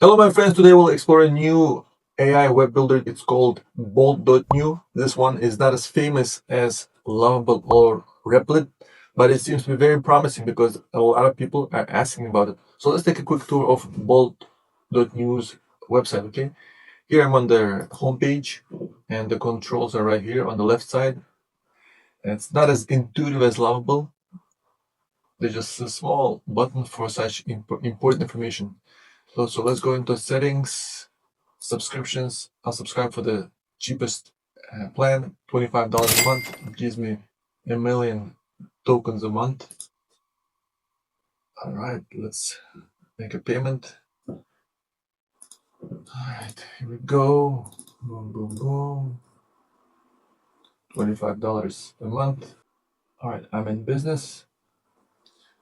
Hello, my friends. Today we'll explore a new AI web builder. It's called Bolt.new. This one is not as famous as Lovable or Replit, but it seems to be very promising because a lot of people are asking about it. So let's take a quick tour of Bolt.new's website. Okay, here I'm on their homepage, and the controls are right here on the left side. And it's not as intuitive as Lovable. There's just a small button for such important information. So let's go into settings, subscriptions. I'll subscribe for the cheapest plan, $25 a month. It gives me 1 million tokens a month. All right, let's make a payment. All right, here we go. Boom, boom, boom. $25 a month. All right, I'm in business.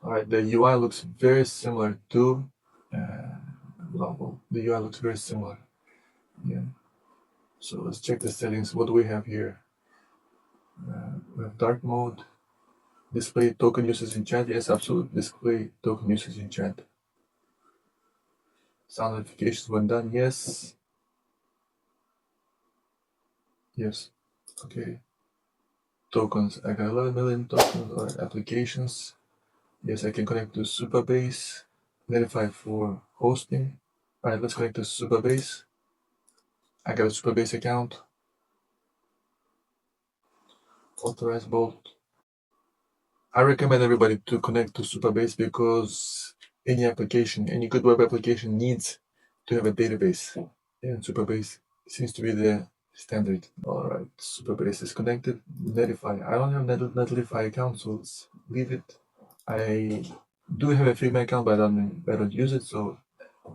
All right, the UI looks very similar to Lovable. The UI looks very similar. Yeah. So let's check the settings. What do we have here? We have dark mode. Display token usage in chat. Yes, absolutely. Display token usage in chat. Sound notifications when done. Yes. Yes. Okay. Tokens. I got 11 million tokens or applications. Yes, I can connect to Supabase. Verify for hosting. All right, let's connect to Supabase. I got a Supabase account. Authorize Bolt. I recommend everybody to connect to Supabase because any application, any good web application needs to have a database. And Supabase seems to be the standard. All right, Supabase is connected. Netlify. I don't have Netlify account, so let's leave it. I do have a Figma account, but I don't use it, so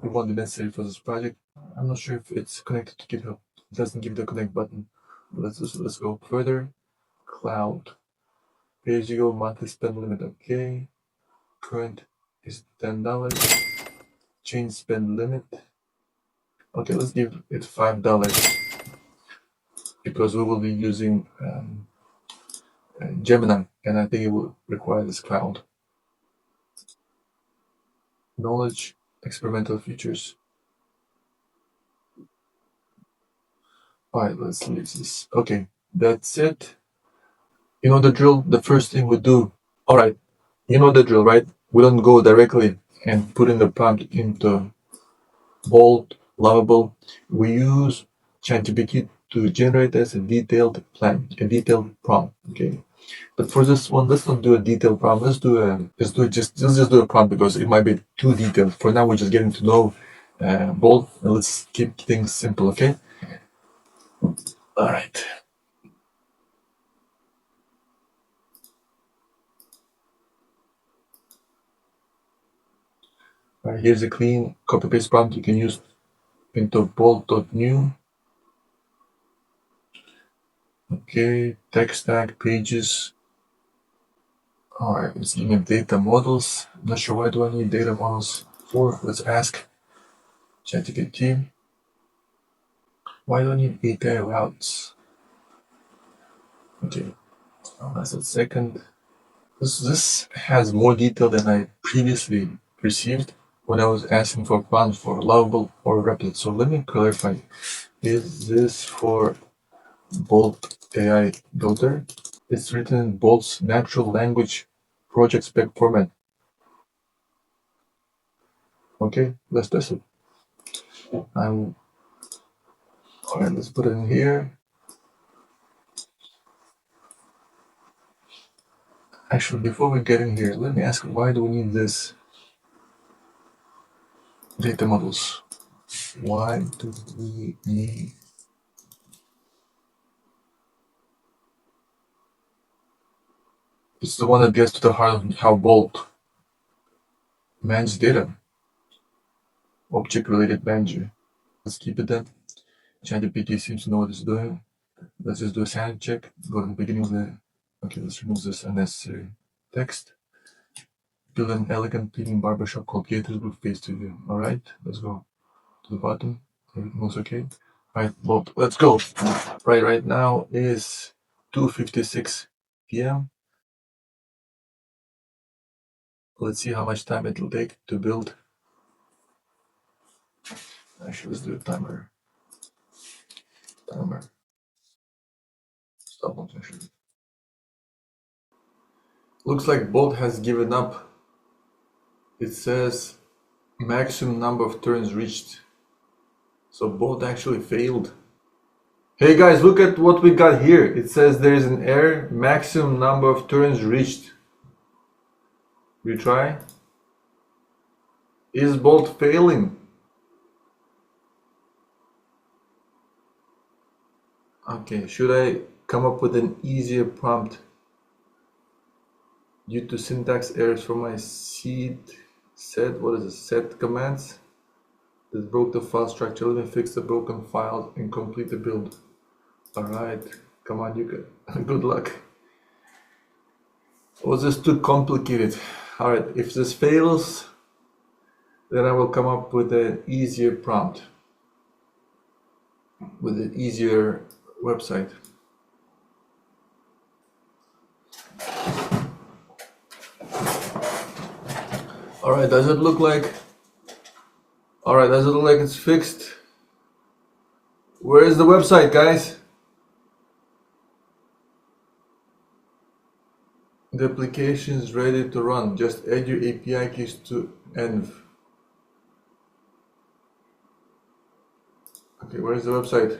it won't be necessary for this project. I'm not sure if it's connected to GitHub. It doesn't give the connect button. Let's go further. Cloud. Pay as you go monthly spend limit. Okay. Current is $10. Change spend limit. Okay, let's give it $5 because we will be using Gemini, and I think it will require this cloud. Knowledge, experimental features. All right, let's leave this. Okay, that's it. You know the drill. The first thing we do. All right, you know the drill, right? We don't go directly and put in the prompt into Bolt, Lovable. We use ChatGPT to generate as a detailed plan, a detailed prompt. Okay. But for this one, let's not do a detailed prompt. Let's just do a prompt because it might be too detailed. For now, we're just getting to know Bolt, and let's keep things simple. Okay. All right. All right. Here's a clean copy paste prompt you can use into Bolt.new. Okay. Tech stack pages. All right. Let's give me data models. I'm not sure why do I need data models for. Let's ask ChatGPT. Why do I need API routes? Okay. That's a second. This has more detail than I previously received when I was asking for prompts for Lovable or Replit. So let me clarify. Is this for Bolt AI Builder? It's written in Bolt's natural language project spec format. Okay, let's test it. All right, let's put it in here. Actually, before we get in here, let me ask why do we need this data models? Why do we need? It's the one that gets to the heart of how Bolt manages data. Object-related manager. Let's keep it then. ChatGPT seems to know what it's doing. Let's just do a sanity check. Go to the beginning of the. Okay, let's remove this unnecessary text. Build an elegant pleading barbershop called Gators with face to view. Alright, let's go to the bottom. Everything looks okay. Alright, well, let's go. Right now is 2:56 p.m. Let's see how much time it will take to build Actually, let's do a timer. Stop motion. Actually, looks like Bolt has given up. It says maximum number of turns reached. So Bolt actually failed. Hey guys, look at what we got here. It says there is an error, maximum number of turns reached. Retry. Is Bolt failing? Okay, should I come up with an easier prompt? Due to syntax errors from my set commands that broke the file structure. Let me fix the broken file and complete the build. Alright, come on, you can. Good luck. Was this too complicated? Alright, if this fails, then I will come up with an easier prompt, with an easier website. Alright, does it look like it's fixed? Where is the website, guys? The application is ready to run. Just add your API keys to env. Okay, where is the website? It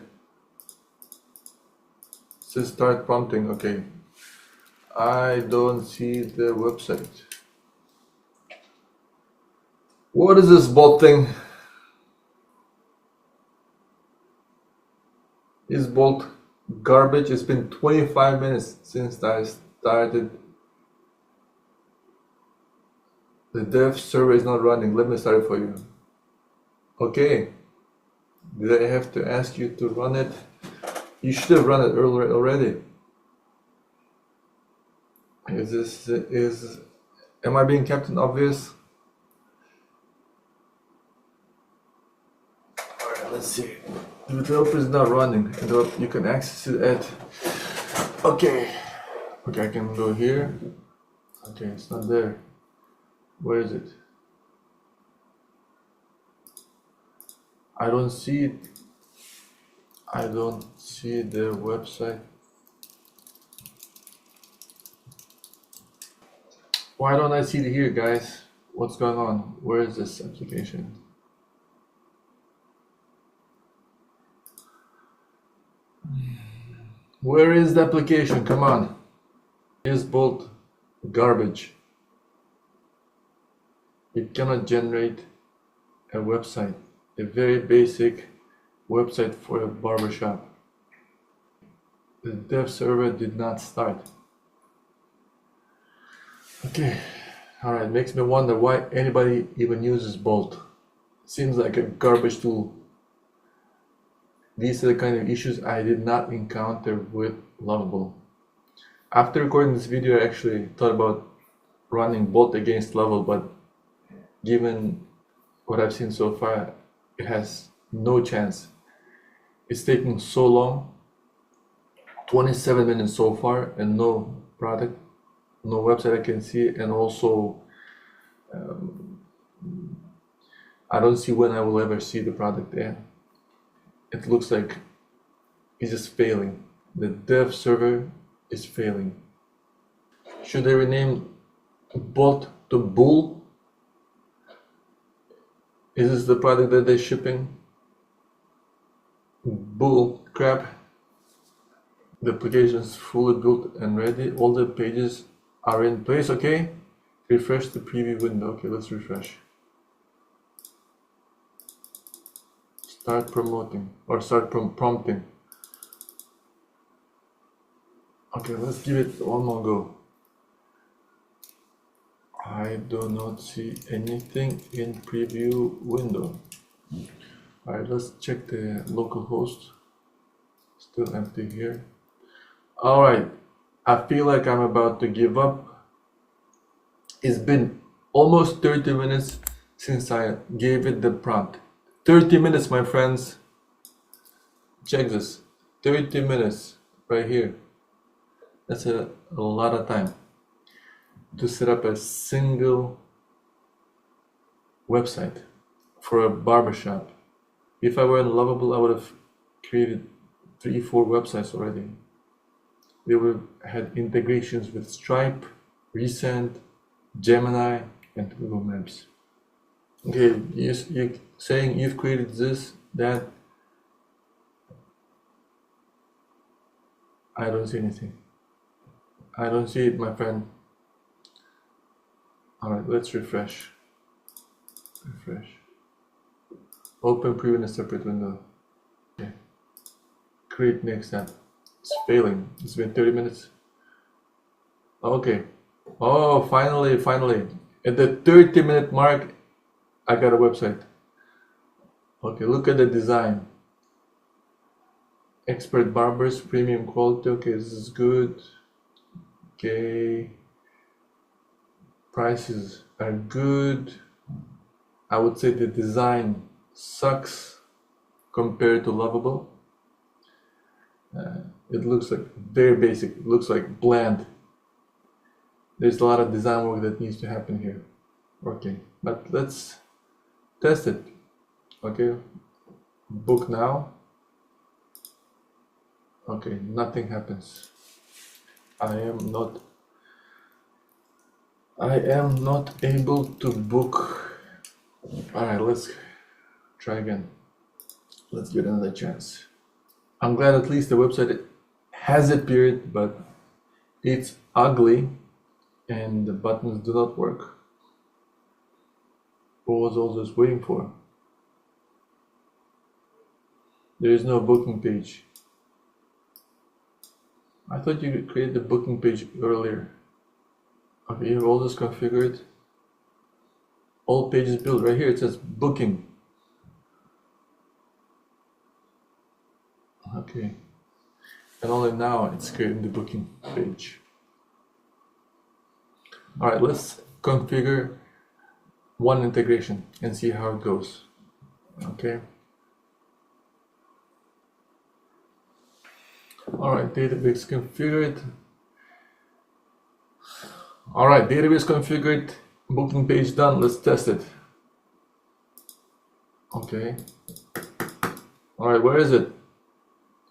says start prompting. Okay. I don't see the website. What is this Bolt thing? Is Bolt garbage? It's been 25 minutes since I started. The dev server is not running. Let me start it for you. Okay. Did I have to ask you to run it? You should have run it earlier already. Am I being Captain Obvious? Alright, let's see. The developer is not running. You can access it at. Okay, I can go here. Okay, it's not there. Where is it? I don't see it. I don't see the website. Why don't I see it here, guys? What's going on? Where is this application? Where is the application? Come on. Is Bolt garbage? It cannot generate a website, a very basic website for a barbershop. The dev server did not start. Okay, alright, makes me wonder why anybody even uses Bolt. Seems like a garbage tool. These are the kind of issues I did not encounter with Lovable. After recording this video, I actually thought about running Bolt against Lovable, but given what I've seen so far, it has no chance. It's taking so long, 27 minutes so far, and no product, no website I can see, and also I don't see when I will ever see the product there. It looks like it's just failing. The dev server is failing. Should I rename Bolt to Bull? Is this the product that they're shipping? Bull crap. The application is fully built and ready. All the pages are in place. Okay. Refresh the preview window. Okay, let's refresh. Start promoting or start prompting. Okay, let's give it one more go. I do not see anything in preview window. Alright, let's check the local host. Still empty here. Alright, I feel like I'm about to give up. It's been almost 30 minutes since I gave it the prompt. 30 minutes, my friends. Check this. 30 minutes right here. That's a lot of time to set up a single website for a barbershop. If I were in Lovable, I would have created 3-4 websites already. They would have had integrations with Stripe, Resend, Gemini, and Google Maps. Okay, you're saying you've created this, that. I don't see anything. I don't see it, my friend. Alright, let's refresh. Refresh. Open preview in a separate window. Okay. Create next app. It's failing. It's been 30 minutes. Okay. Oh, finally. At the 30-minute mark, I got a website. Okay, look at the design. Expert barbers, premium quality. Okay, this is good. Okay. Prices are good. I would say the design sucks compared to Lovable. It looks like very basic. It looks like bland. There's a lot of design work that needs to happen here. Okay, but let's test it. Okay, book now. Okay, nothing happens. I am not able to book. Alright, let's try again. Let's give it another chance. I'm glad at least the website has appeared, but it's ugly and the buttons do not work. What was all this waiting for? There is no booking page. I thought you could create the booking page earlier. Okay, you have all this configured. All pages built. Right here it says booking. Okay. And only now it's creating the booking page. Alright, let's configure one integration and see how it goes. Okay. Alright, database configured. Alright, database configured, booking page done. Let's test it. Okay. Alright, where is it?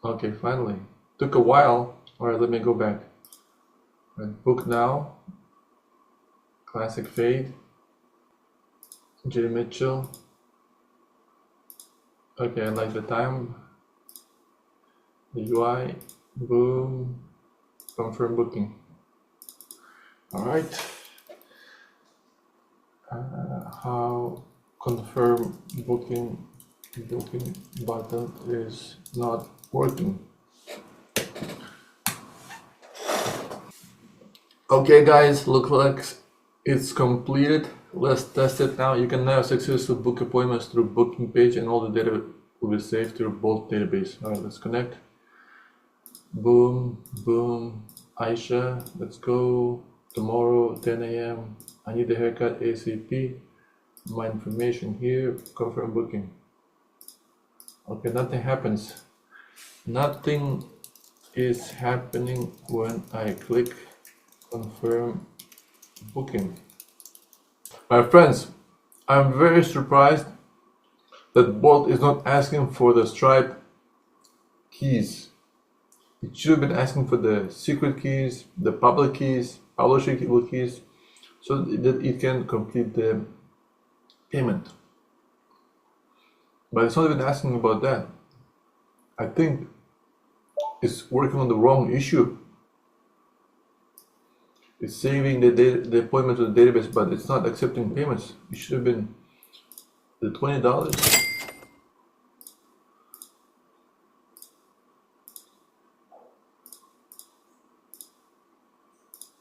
Okay, finally. Took a while. Alright, let me go back. Right, book now. Classic fade. J. Mitchell. Okay, I like the time. The UI. Boom. Confirm booking. Alright. How confirm booking button is not working. Okay guys, looks like it's completed. Let's test it now. You can now successfully book appointments through booking page and all the data will be saved through Bolt database. Alright, let's connect. Boom, boom. Aisha, let's go. Tomorrow, 10 a.m. I need a haircut ASAP. My information here. Confirm booking. Okay, nothing happens. Nothing is happening when I click confirm booking. My friends, I'm very surprised that Bolt is not asking for the Stripe keys. It should have been asking for the secret keys, the public keys, publisher keys, so that it can complete the payment. But it's not even asking about that. I think it's working on the wrong issue. It's saving the appointment to the database, but it's not accepting payments. It should have been the $20.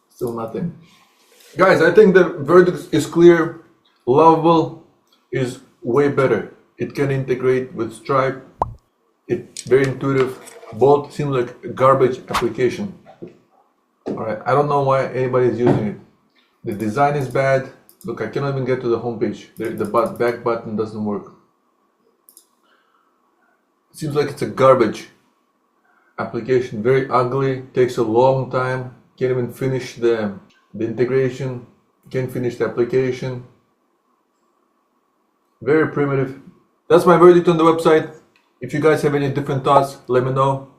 Still nothing. Guys, I think the verdict is clear. Lovable is way better. It can integrate with Stripe. It's very intuitive. Bolt seems like a garbage application. Alright, I don't know why anybody is using it. The design is bad. Look, I cannot even get to the home page. The back button doesn't work. It seems like it's a garbage application. Very ugly. Takes a long time. Can't even finish the integration. Can't finish the application. Very primitive. That's my verdict on the website. If you guys have any different thoughts, let me know.